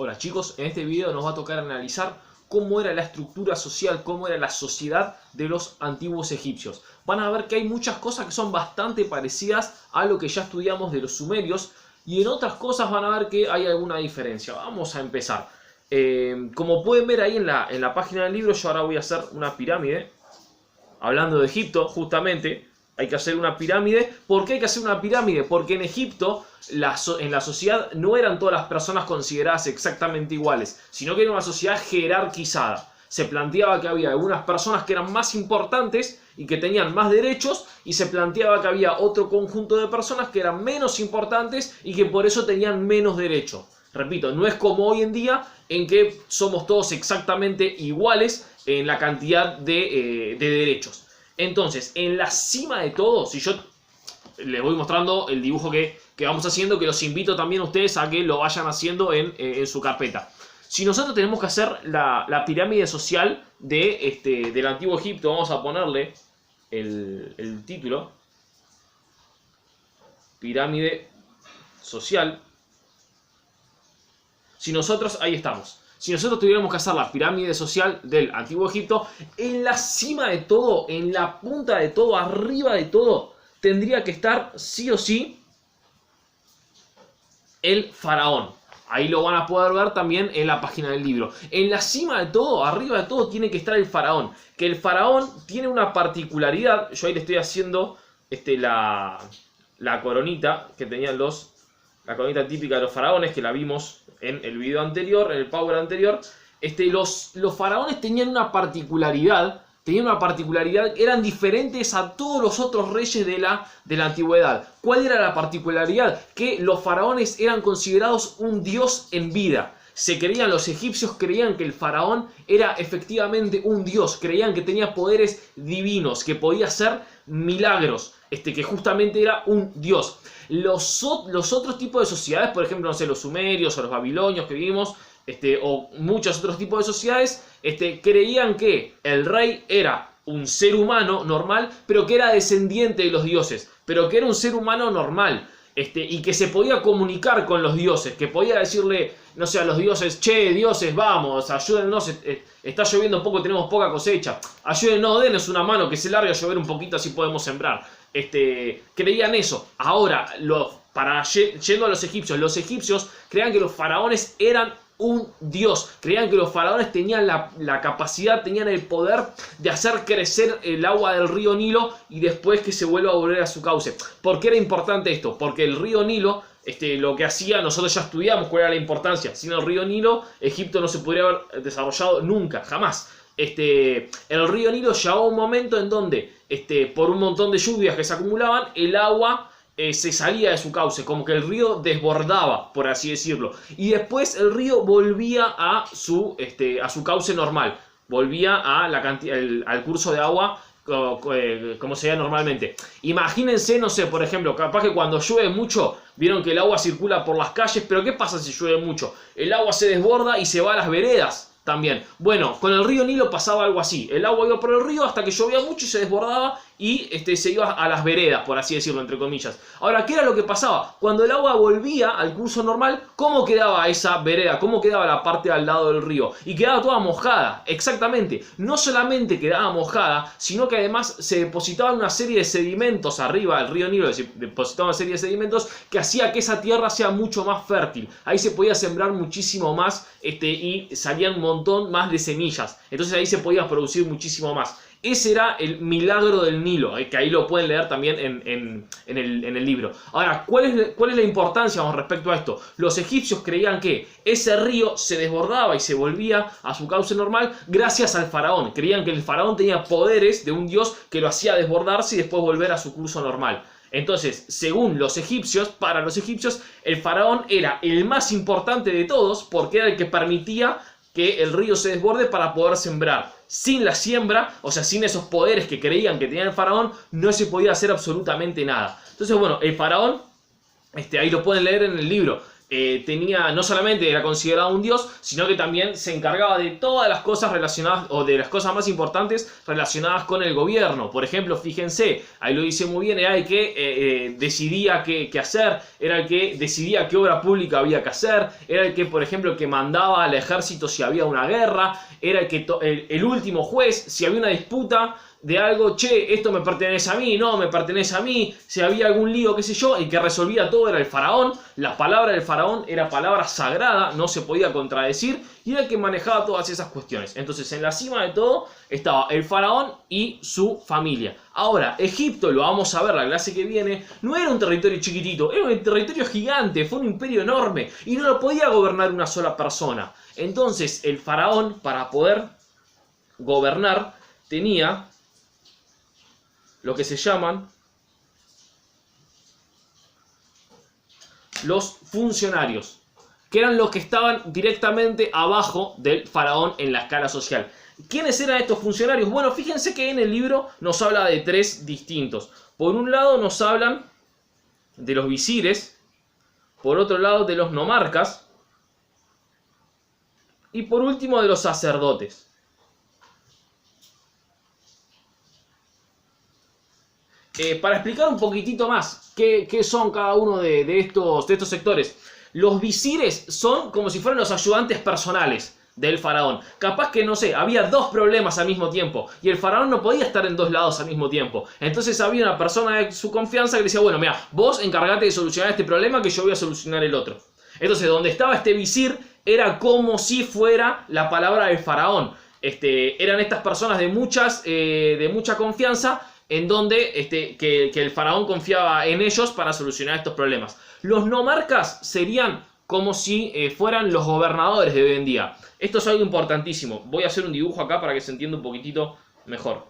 Hola chicos, en este video nos va a tocar analizar cómo era la estructura social, cómo era la sociedad de los antiguos egipcios. Van a ver que hay muchas cosas que son bastante parecidas a lo que ya estudiamos de los sumerios y en otras cosas van a ver que hay alguna diferencia. Vamos a empezar. Como pueden ver ahí en la página del libro, yo ahora voy a hacer una pirámide. Hablando de Egipto, justamente, hay que hacer una pirámide. ¿Por qué hay que hacer una pirámide? Porque en Egipto, en la sociedad, no eran todas las personas consideradas exactamente iguales, sino que era una sociedad jerarquizada. Se planteaba que había algunas personas que eran más importantes y que tenían más derechos, y se planteaba que había otro conjunto de personas que eran menos importantes y que por eso tenían menos derechos. Repito, no es como hoy en día en que somos todos exactamente iguales en la cantidad de derechos. Entonces, en la cima de todo, si yo les voy mostrando el dibujo que vamos haciendo, que los invito también a ustedes a que lo vayan haciendo en su carpeta. Si nosotros tenemos que hacer la pirámide social del antiguo Egipto, vamos a ponerle el título: pirámide social. Si nosotros, ahí estamos. Si nosotros tuviéramos que hacer la pirámide social del antiguo Egipto, en la cima de todo, en la punta de todo, arriba de todo, tendría que estar sí o sí el faraón. Ahí lo van a poder ver también en la página del libro. En la cima de todo, arriba de todo, tiene que estar el faraón. Que el faraón tiene una particularidad. Yo ahí le estoy haciendo la coronita que tenían la coronita típica de los faraones, que la vimos en el video anterior, en el power anterior. Los faraones tenían una particularidad, eran diferentes a todos los otros reyes de la antigüedad. ¿Cuál era la particularidad? Que los faraones eran considerados un dios en vida. Los egipcios creían que el faraón era efectivamente un dios, creían que tenía poderes divinos, que podía hacer milagros, que justamente era un dios. Los otros tipos de sociedades, por ejemplo, no sé, los sumerios o los babilonios que vimos, o muchos otros tipos de sociedades, creían que el rey era un ser humano normal, pero que era descendiente de los dioses, pero que era un ser humano normal, y que se podía comunicar con los dioses, que podía decirle, no sé, a los dioses: che, dioses, vamos, ayúdennos, está lloviendo poco, tenemos poca cosecha, ayúdennos, denos una mano que se largue a llover un poquito, así podemos sembrar. Creían eso. Ahora, yendo a los egipcios creían que los faraones eran un dios, creían que los faraones tenían la capacidad, tenían el poder de hacer crecer el agua del río Nilo y después que se vuelva a volver a su cauce. ¿Por qué era importante esto? Porque el río Nilo, lo que hacía, nosotros ya estudiamos cuál era la importancia. Sin el río Nilo, Egipto no se podría haber desarrollado nunca, jamás. El río Nilo llegó a un momento en donde, por un montón de lluvias que se acumulaban, el agua se salía de su cauce, como que el río desbordaba, por así decirlo. Y después el río volvía a su cauce normal, volvía al curso de agua como se da normalmente. Imagínense, no sé, por ejemplo, capaz que cuando llueve mucho, vieron que el agua circula por las calles, pero ¿qué pasa si llueve mucho? El agua se desborda y se va a las veredas también. Bueno, con el río Nilo pasaba algo así. El agua iba por el río hasta que llovía mucho y se desbordaba y se iba a las veredas, por así decirlo, entre comillas. Ahora, ¿qué era lo que pasaba? Cuando el agua volvía al curso normal, ¿cómo quedaba esa vereda? ¿Cómo quedaba la parte al lado del río? Y quedaba toda mojada, exactamente. No solamente quedaba mojada, sino que además se depositaban una serie de sedimentos arriba del río Nilo, se depositaban una serie de sedimentos que hacía que esa tierra sea mucho más fértil. Ahí se podía sembrar muchísimo más y salían un montón más de semillas. Entonces ahí se podía producir muchísimo más. Ese era el milagro del Nilo, que ahí lo pueden leer también en el libro. Ahora, ¿cuál es la importancia con respecto a esto? Los egipcios creían que ese río se desbordaba y se volvía a su cauce normal gracias al faraón. Creían que el faraón tenía poderes de un dios que lo hacía desbordarse y después volver a su curso normal. Entonces, según los egipcios, para los egipcios, el faraón era el más importante de todos porque era el que permitía que el río se desborde para poder sembrar. Sin la siembra, o sea, sin esos poderes que creían que tenía el faraón, no se podía hacer absolutamente nada. Entonces, bueno, el faraón, ahí lo pueden leer en el libro, tenía, no solamente era considerado un dios, sino que también se encargaba de todas las cosas relacionadas, o de las cosas más importantes relacionadas con el gobierno. Por ejemplo, fíjense, ahí lo dice muy bien, era el que decidía qué hacer, era el que decidía qué obra pública había que hacer, era el que, por ejemplo, que mandaba al ejército si había una guerra, era el último juez, si había una disputa de algo, che, esto me pertenece a mí, no, me pertenece a mí, si había algún lío, qué sé yo, el que resolvía todo era el faraón, la palabra del faraón era palabra sagrada, no se podía contradecir, y era el que manejaba todas esas cuestiones. Entonces, en la cima de todo estaba el faraón y su familia. Ahora, Egipto, lo vamos a ver la clase que viene, no era un territorio chiquitito, era un territorio gigante, fue un imperio enorme, y no lo podía gobernar una sola persona. Entonces, el faraón, para poder gobernar, tenía lo que se llaman los funcionarios, que eran los que estaban directamente abajo del faraón en la escala social. ¿Quiénes eran estos funcionarios? Bueno, fíjense que en el libro nos habla de tres distintos. Por un lado nos hablan de los visires, por otro lado de los nomarcas, y por último de los sacerdotes. Para explicar un poquitito más qué son cada uno de estos sectores. Los visires son como si fueran los ayudantes personales del faraón. Capaz que, no sé, había dos problemas al mismo tiempo y el faraón no podía estar en dos lados al mismo tiempo. Entonces había una persona de su confianza que le decía, bueno, mira, vos encargate de solucionar este problema que yo voy a solucionar el otro. Entonces, donde estaba este visir era como si fuera la palabra del faraón. Eran estas personas de mucha confianza, en donde que el faraón confiaba en ellos para solucionar estos problemas. Los nomarcas serían como si fueran los gobernadores de hoy en día. Esto es algo importantísimo. Voy a hacer un dibujo acá para que se entienda un poquitito mejor.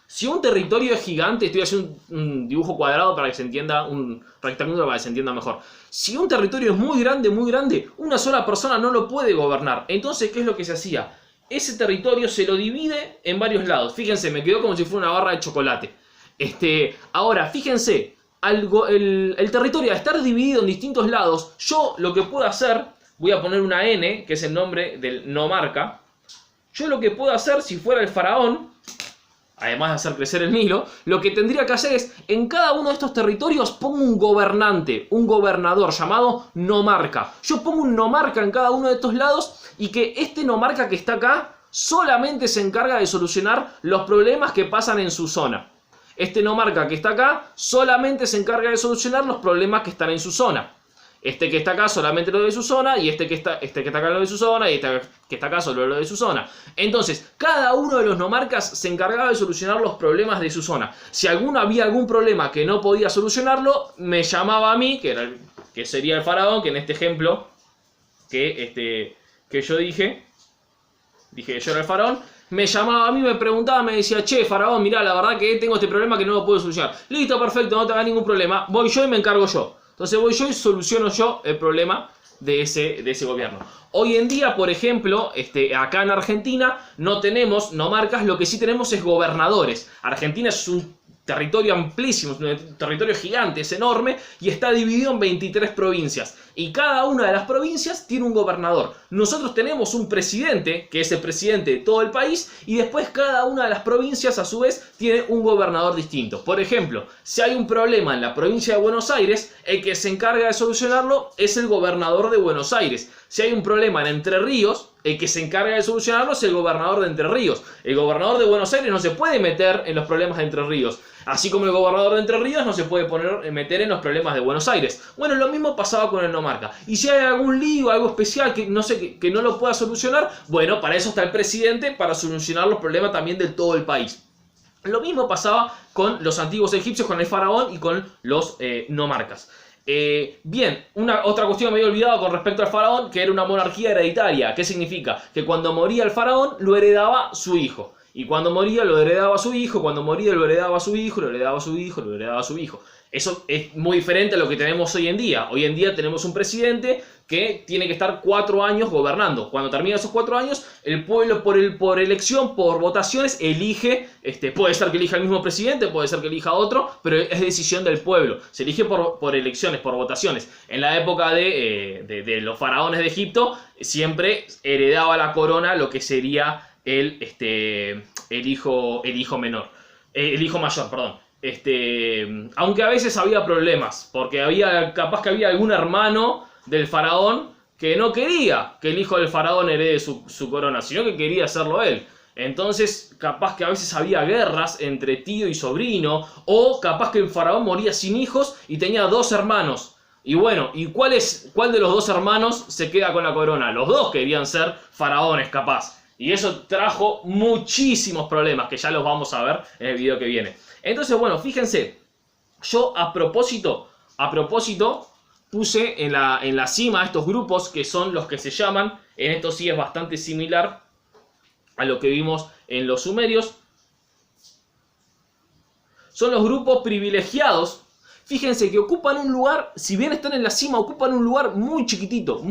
Si un territorio es gigante, estoy haciendo un dibujo cuadrado para que se entienda, un rectángulo para que se entienda mejor. Si un territorio es muy grande, una sola persona no lo puede gobernar. Entonces, ¿qué es lo que se hacía? Ese territorio se lo divide en varios lados. Fíjense, me quedó como si fuera una barra de chocolate. Ahora, fíjense, el territorio, al estar dividido en distintos lados, yo lo que puedo hacer, voy a poner una N, que es el nombre del nomarca. Yo lo que puedo hacer, si fuera el faraón, además de hacer crecer el Nilo, lo que tendría que hacer es, en cada uno de estos territorios pongo un gobernante, un gobernador llamado nomarca. Yo pongo un nomarca en cada uno de estos lados y que este nomarca que está acá solamente se encarga de solucionar los problemas que pasan en su zona. Este nomarca que está acá solamente se encarga de solucionar los problemas que están en su zona. Este que está acá solamente lo de su zona, y este que está acá lo de su zona, y este que está acá solo lo de su zona. Entonces, cada uno de los nomarcas se encargaba de solucionar los problemas de su zona. Si había algún problema que no podía solucionarlo, me llamaba a mí, que sería el faraón, que en este ejemplo que yo dije que yo era el faraón, me llamaba a mí, me preguntaba, me decía, che, faraón, mirá, la verdad que tengo este problema que no lo puedo solucionar. Listo, perfecto, no te hagas ningún problema, voy yo y me encargo yo. Entonces voy yo y soluciono yo el problema de ese gobierno. Hoy en día, por ejemplo, acá en Argentina no tenemos nomarcas, lo que sí tenemos es gobernadores. Argentina es un territorio amplísimo, es un territorio gigante, es enorme, y está dividido en 23 provincias. Y cada una de las provincias tiene un gobernador. Nosotros tenemos un presidente, que es el presidente de todo el país, y después cada una de las provincias, a su vez, tiene un gobernador distinto. Por ejemplo, si hay un problema en la provincia de Buenos Aires, el que se encarga de solucionarlo es el gobernador de Buenos Aires. Si hay un problema en Entre Ríos, el que se encarga de solucionarlo es el gobernador de Entre Ríos. El gobernador de Buenos Aires no se puede meter en los problemas de Entre Ríos. Así como el gobernador de Entre Ríos no se puede meter en los problemas de Buenos Aires. Bueno, lo mismo pasaba con el nomarca. Y si hay algún lío, algo especial que no sé, que no lo pueda solucionar, bueno, para eso está el presidente, para solucionar los problemas también de todo el país. Lo mismo pasaba con los antiguos egipcios, con el faraón y con los nomarcas. Bien, otra cuestión que me había olvidado con respecto al faraón, que era una monarquía hereditaria. ¿Qué significa? Que cuando moría el faraón lo heredaba su hijo. Y cuando moría lo heredaba a su hijo, cuando moría lo heredaba a su hijo, lo heredaba a su hijo, lo heredaba a su hijo. Eso es muy diferente a lo que tenemos hoy en día. Hoy en día tenemos un presidente que tiene que estar 4 años gobernando. Cuando termina esos 4 años, el pueblo por elección, por votaciones, elige, puede ser que elija el mismo presidente, puede ser que elija otro, pero es decisión del pueblo. Se elige por elecciones, por votaciones. En la época de los faraones de Egipto, siempre heredaba la corona lo que sería el hijo menor. El hijo mayor, perdón. Aunque a veces había problemas, porque capaz que había algún hermano del faraón que no quería que el hijo del faraón herede su corona, sino que quería hacerlo él. Entonces, capaz que a veces había guerras entre tío y sobrino, o capaz que el faraón moría sin hijos y tenía 2 hermanos. Y bueno, ¿y cuál de los 2 hermanos se queda con la corona? Los 2 querían ser faraones, capaz. Y eso trajo muchísimos problemas, que ya los vamos a ver en el video que viene. Entonces, bueno, fíjense, yo a propósito, puse en la cima estos grupos que son los que se llaman, en esto sí es bastante similar a lo que vimos en los sumerios, son los grupos privilegiados. Fíjense que ocupan un lugar, si bien están en la cima, ocupan un lugar muy chiquitito,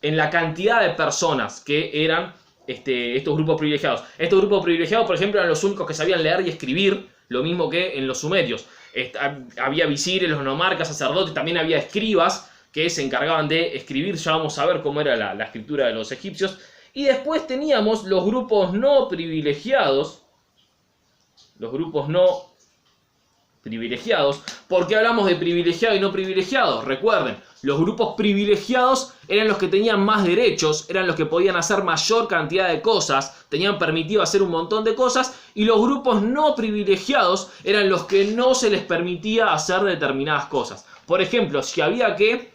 en la cantidad de personas que eran estos grupos privilegiados. Estos grupos privilegiados, por ejemplo, eran los únicos que sabían leer y escribir, lo mismo que en los sumerios. Había visires, los nomarcas, sacerdotes, también había escribas que se encargaban de escribir. Ya vamos a ver cómo era la escritura de los egipcios. Y después teníamos los grupos no privilegiados. Los grupos no privilegiados. ¿Por qué hablamos de privilegiado y no privilegiados? Recuerden, los grupos privilegiados eran los que tenían más derechos, eran los que podían hacer mayor cantidad de cosas, tenían permitido hacer un montón de cosas, y los grupos no privilegiados eran los que no se les permitía hacer determinadas cosas. Por ejemplo, si había que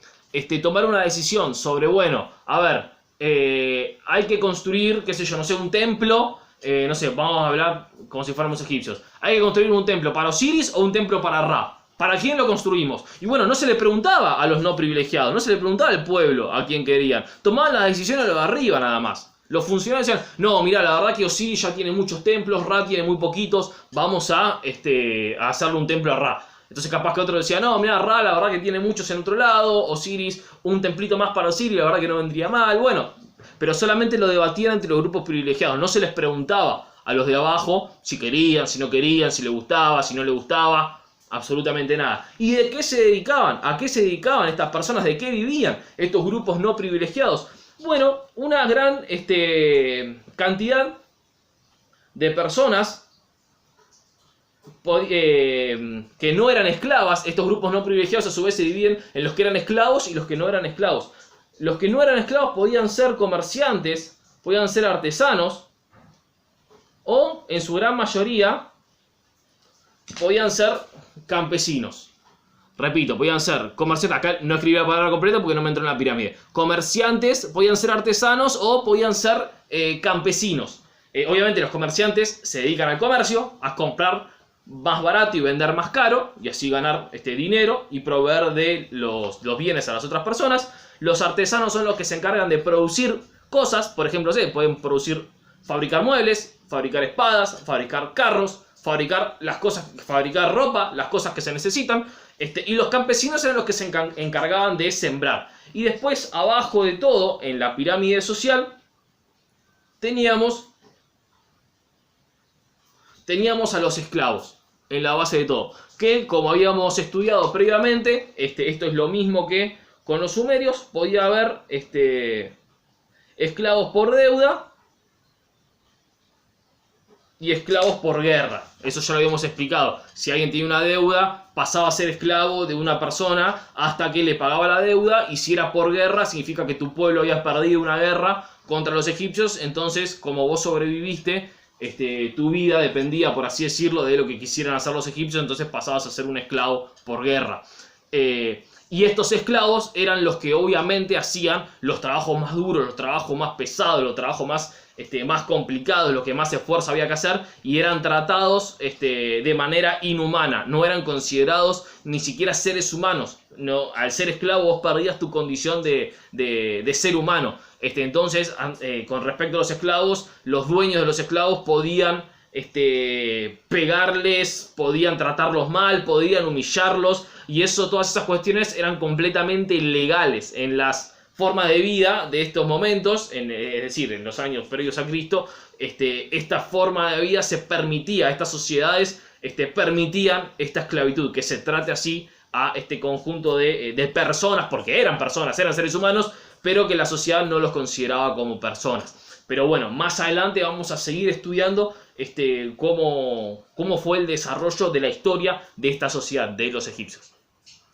tomar una decisión sobre, bueno, a ver, hay que construir, qué sé yo, no sé, un templo. No sé, vamos a hablar como si fuéramos egipcios. Hay que construir un templo para Osiris o un templo para Ra. ¿Para quién lo construimos? Y bueno, no se le preguntaba a los no privilegiados, no se le preguntaba al pueblo a quién querían. Tomaban las decisiones a lo de arriba nada más. Los funcionarios decían, no, mira, la verdad que Osiris ya tiene muchos templos, Ra tiene muy poquitos, vamos a hacerle un templo a Ra. Entonces capaz que otro decía, no, mira, Ra la verdad que tiene muchos en otro lado, Osiris, un templito más para Osiris, la verdad que no vendría mal. Bueno, pero solamente lo debatían entre los grupos privilegiados. No se les preguntaba a los de abajo si querían, si no querían, si les gustaba, si no les gustaba. Absolutamente nada. ¿Y de qué se dedicaban? ¿A qué se dedicaban estas personas? ¿De qué vivían estos grupos no privilegiados? Bueno, una gran cantidad de personas que no eran esclavas. Estos grupos no privilegiados a su vez se dividen en los que eran esclavos y los que no eran esclavos. Los que no eran esclavos podían ser comerciantes, podían ser artesanos, o en su gran mayoría podían ser campesinos. Repito, podían ser comerciantes, acá no escribí la palabra completa porque no me entró en la pirámide. Comerciantes, podían ser artesanos o podían ser campesinos. Obviamente los comerciantes se dedican al comercio, a comprar más barato y vender más caro, y así ganar dinero y proveer de los bienes a las otras personas. Los artesanos son los que se encargan de producir cosas, por ejemplo, pueden fabricar muebles, fabricar espadas, fabricar carros, fabricar ropa, las cosas que se necesitan. Y los campesinos eran los que se encargaban de sembrar. Y después, abajo de todo, en la pirámide social, teníamos a los esclavos, en la base de todo. Que, como habíamos estudiado previamente, esto es lo mismo que con los sumerios, podía haber esclavos por deuda y esclavos por guerra. Eso ya lo habíamos explicado. Si alguien tenía una deuda, pasaba a ser esclavo de una persona hasta que le pagaba la deuda, y si era por guerra, significa que tu pueblo había perdido una guerra contra los egipcios. Entonces, como vos sobreviviste, tu vida dependía, por así decirlo, de lo que quisieran hacer los egipcios, entonces pasabas a ser un esclavo por guerra. Y estos esclavos eran los que obviamente hacían los trabajos más duros, los trabajos más pesados, los trabajos más complicados, lo que más esfuerzo había que hacer, y eran tratados de manera inhumana, no eran considerados ni siquiera seres humanos. No, al ser esclavo vos perdías tu condición de ser humano. Entonces, con respecto a los esclavos, los dueños de los esclavos podían pegarles, podían tratarlos mal, podían humillarlos, y todas esas cuestiones eran completamente ilegales en las formas de vida de estos momentos, es decir, en los años previos a Cristo. Esta forma de vida se permitía, estas sociedades permitían esta esclavitud, que se trate así a este conjunto de personas, porque eran personas, eran seres humanos, pero que la sociedad no los consideraba como personas. Pero bueno, más adelante vamos a seguir estudiando cómo fue el desarrollo de la historia de esta sociedad de los egipcios.